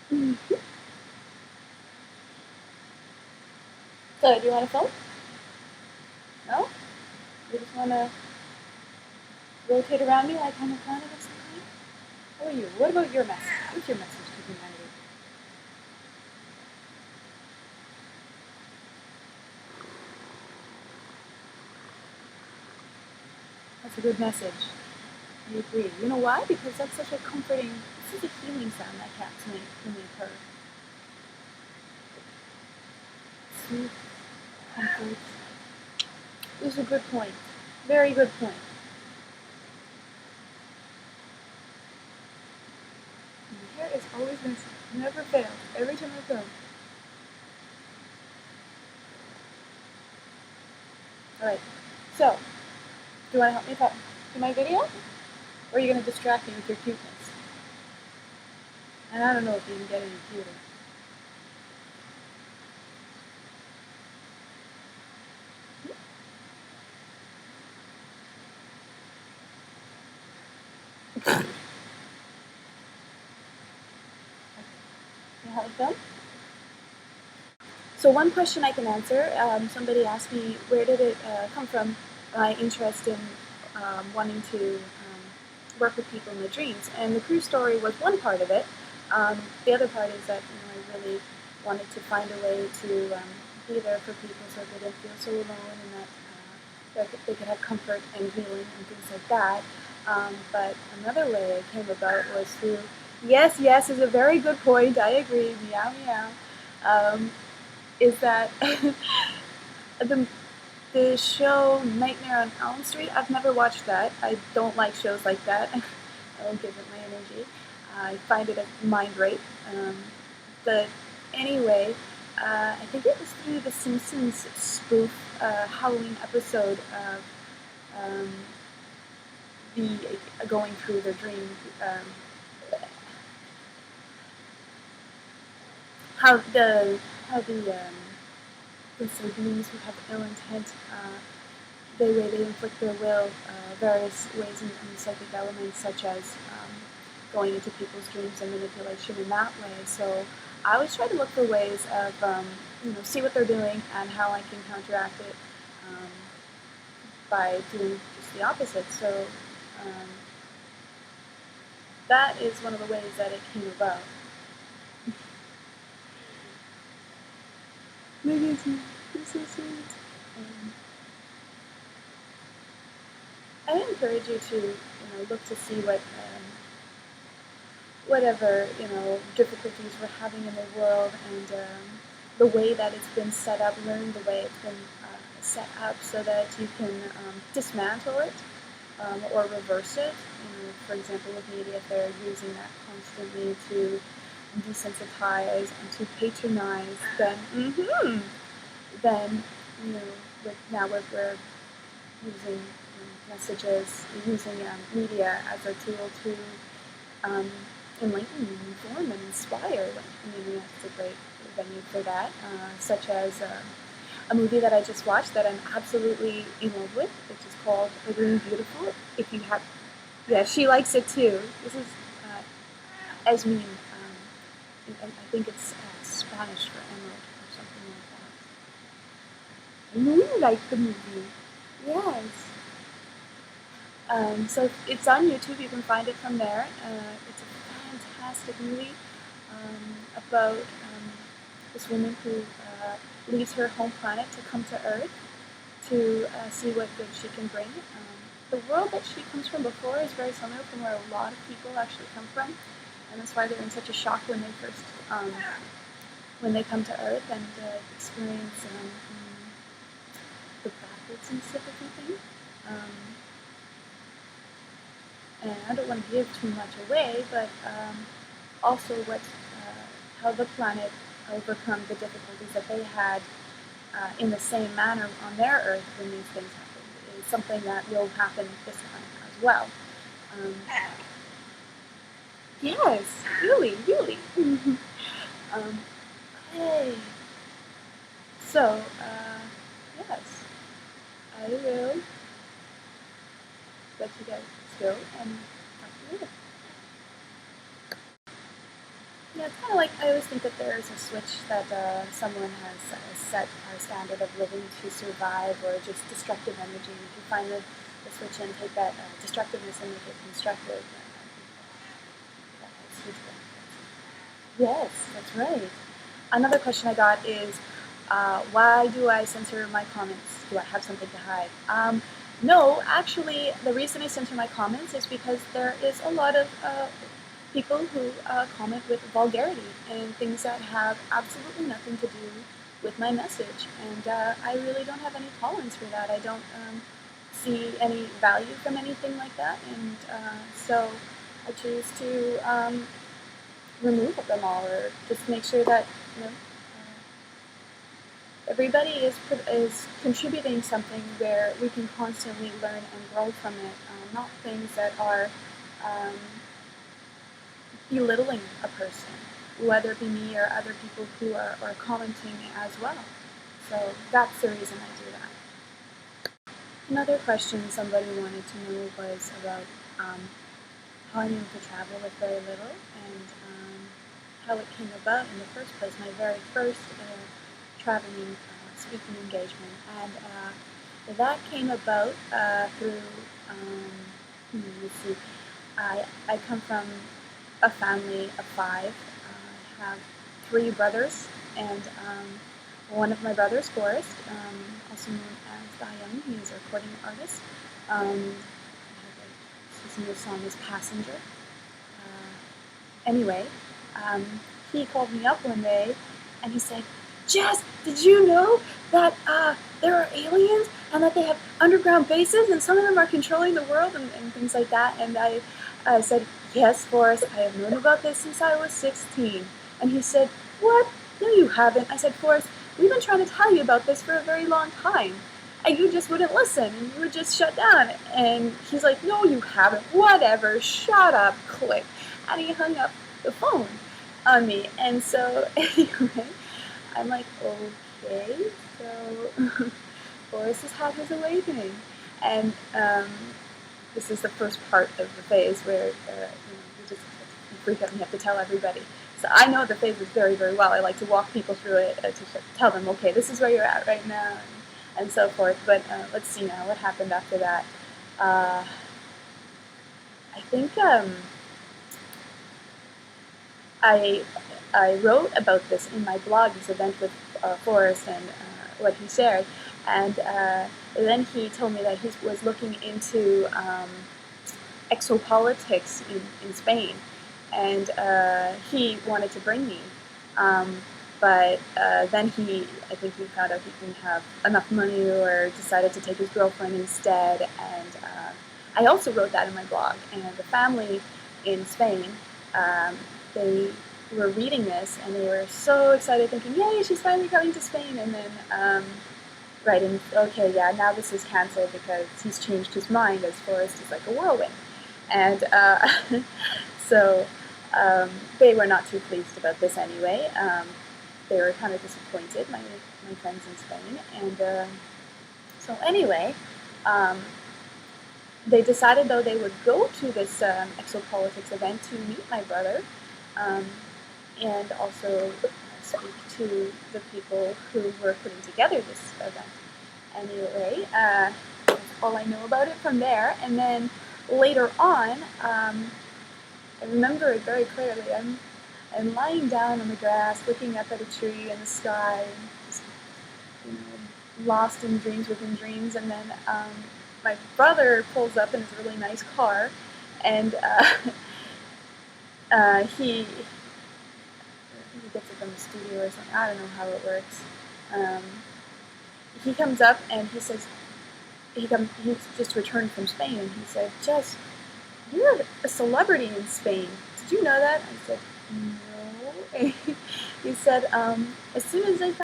So, do you want to film? No? You just want to rotate around me like I'm a planet of some kind? How are you? What about your message? What's your message to humanity? That's a good message. I agree. You know why? Because that's such a comforting, this is a healing sound that cats make when they purr. Sweet, comfort. This is a good point. Very good point. My hair is always messy. Never fails. Every time I film. Alright. So, do you want to help me talk to my video? Or are you going to distract me with your cuteness? And I don't know if you can get any cuter. You have a film? So one question I can answer, somebody asked me, where did it come from, my interest in wanting to work with people in their dreams. And the cruise story was one part of it. The other part is that I really wanted to find a way to be there for people so they didn't feel so alone and that they could have comfort and healing and things like that. But another way it came about was through, yes is a very good point, I agree, meow meow, is that the show Nightmare on Elm Street, I've never watched that. I don't like shows like that. I don't give it my energy. I find it a mind rape. But anyway, I think it was through the Simpsons spoof Halloween episode of the going through their dream. How the beings who have ill intent, the way they inflict their will, various ways in psychic elements, such as going into people's dreams and manipulation in that way. So I always try to look for ways of, see what they're doing and how I can counteract it by doing just the opposite. So that is one of the ways that it came about. Maybe it's so sweet. I encourage you to, look to see what, whatever, difficulties we're having in the world and the way that it's been set up, learn the way it's been set up so that you can dismantle it or reverse it. For example, with media, if they're using that constantly to desensitize and to patronize, then now we're using messages, using media as a tool to enlighten, inform, and inspire. I mean, it's a great venue for that, such as a movie that I just watched that I'm absolutely in love with, which is called Ugly and Beautiful. If you have, yeah, she likes it too. This is Esmeen. I think it's Spanish for emerald or something like that. I know you like the movie. Yes. So it's on YouTube. You can find it from there. It's a fantastic movie about this woman who leaves her home planet to come to Earth to see what good she can bring. The world that she comes from before is very similar from where a lot of people actually come from, and that's why they're in such a shock when they first when they come to Earth and experience the backwards and sympathy thing. And I don't want to give too much away, but also how the planet overcome the difficulties that they had in the same manner on their Earth when these things happened is something that will happen this time as well. Yes, really. Hey. So, yes, I will let you guys go and talk to you later. Yeah, it's kind of like I always think that there's a switch that someone has set our standard of living to survive, or just destructive energy. And if you find the switch and take that destructiveness and make it constructive, then I think that has huge benefits. Yes, that's right. Another question I got is, why do I censor my comments? Do I have something to hide? No, actually, the reason I censor my comments is because there is a lot of people who comment with vulgarity and things that have absolutely nothing to do with my message. And I really don't have any tolerance for that. I don't see any value from anything like that. And so I choose to remove them all, or just make sure that, everybody is contributing something where we can constantly learn and grow from it, not things that are um, belittling a person, whether it be me or other people who are commenting as well. So that's the reason I do that. Another question somebody wanted to know was about how I knew to travel with very little, and how it came about in the first place, my very first traveling speaking engagement. And that came about through, let's see, I come from a family of five. I have three brothers, and one of my brothers, Forrest, also known as Diane, he is a recording artist. His new song is Passenger. Anyway, he called me up one day, and he said, "Jess, did you know that there are aliens and that they have underground bases and some of them are controlling the world," and things like that? And I said, "Yes, Forrest, I have known about this since I was 16. And he said, "What? No, you haven't." I said, "Forrest, we've been trying to tell you about this for a very long time. And you just wouldn't listen, and you would just shut down." And he's like, "No, you haven't. Whatever. Shut up." Click. And he hung up the phone on me. And so, anyway, I'm like, okay, so Forrest has had his awakening. And this is the first part of the phase where you just freak out and you have to tell everybody. So I know the phases very, very well. I like to walk people through it to tell them, okay, this is where you're at right now, and so forth. But let's see now, what happened after that? I think I wrote about this in my blog, this event with Forrest, and what he shared. And then he told me that he was looking into exopolitics in Spain, and he wanted to bring me. But then I think he found out he didn't have enough money, or decided to take his girlfriend instead. And I also wrote that in my blog. And the family in Spain, they were reading this, and they were so excited, thinking, "Yay, she's finally coming to Spain!" And then writing, "Okay, yeah, now this is canceled because he's changed his mind, as Forrest is like a whirlwind." And so they were not too pleased about this anyway. They were kind of disappointed, my friends in Spain. And so anyway, they decided, though, they would go to this exopolitics event to meet my brother, and also speak to the people who were putting together this event. Anyway, that's all I know about it from there. And then later on, I remember it very clearly. I'm lying down on the grass, looking up at a tree in the sky, just, lost in dreams within dreams. And then my brother pulls up in his really nice car, and he gets it from the studio or something. I don't know how it works. He comes up and he says, he's just returned from Spain, and he said, "Jess, you're a celebrity in Spain. Did you know that?" I said, "No." He said, "As soon as I